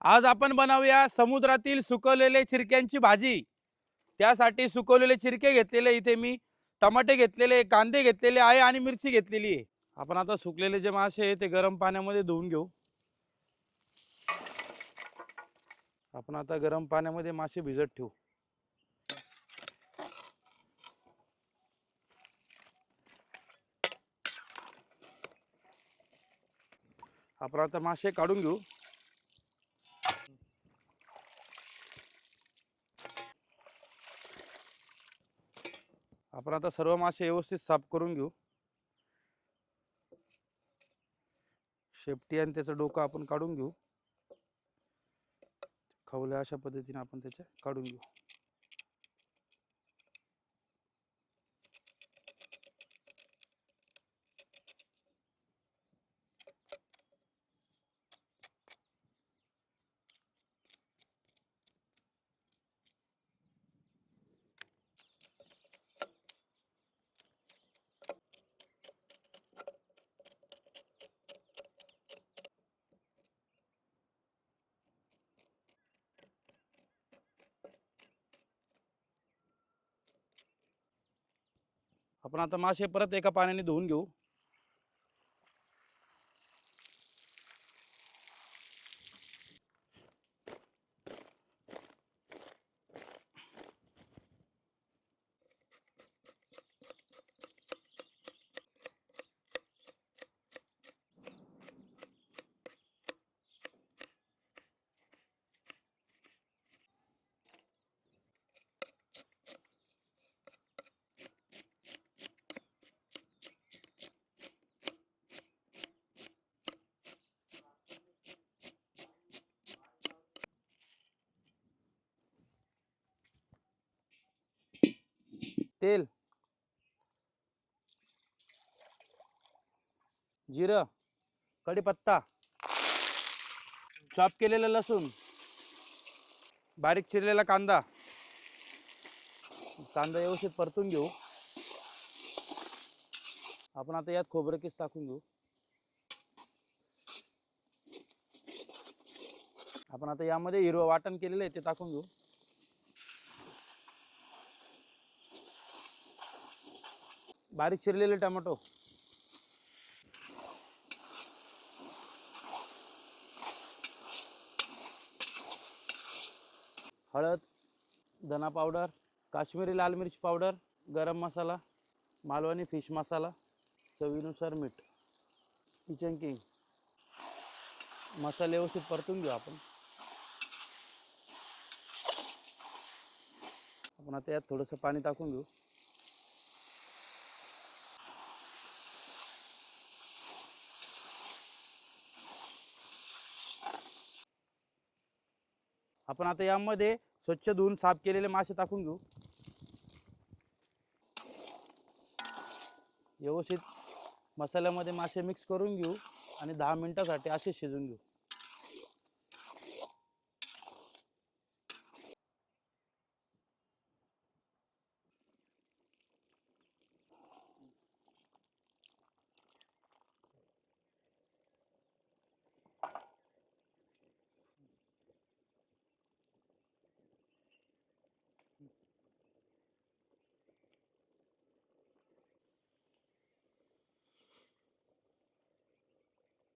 आज आपण बनवूया समुद्रातील सुकवलेले चिरक्यांची भाजी। त्यासाठी सुकवलेले चिरके घेतलेले इथे मी, टमाटे घेतलेले, कांदे घेतलेले आहे आणि मिरची घेतलेली आहे। आपण आता सुकलेले जे मासे आहे ते गरम पाण्यामध्ये धुवून घेऊ। आपण आता गरम पाण्यामध्ये मासे भिजत ठेवू। आपण आता मासे काढून घेऊ। आपण आता सर्व मासे व्यवस्थित साफ करून घेऊ। शेपटी आणि त्याचं डोकं आपण काढून घेऊ। खवल्या अशा पद्धतीने आपण त्याचे काढून घेऊ। आपण आता मासे परत एका पाण्याने धुवून घेऊ। तेल, जिरं, कढीपत्ता, चॉप केलेलं लसूण, बारीक चिरलेला कांदा। कांदा व्यवस्थित परतून घेऊ। आपण आता यात खोबरं किस टाकून घेऊ। आपण आता यामध्ये हिरवं वाटण केलेलं आहे ते टाकून घेऊ। बारीक चिरलेले टोमॅटो, हळद, धना पावडर, काश्मीरी लाल मिर्च पावडर, गरम मसाला, मालवणी फिश मसाला, चवीनुसार मीठ, किचन किंग। मसाले व्यवस्थित परतून घेऊ आपण। आपण आता यात थोडंसं पाणी टाकून घेऊ। आपण आता यामध्ये स्वच्छ धुवून साफ केलेले मासे टाकून घेऊ। व्यवस्थित मसाल्यामध्ये मासे मिक्स करून घेऊ आणि 10 मिनिटांसाठी असे शिजवून घेऊ।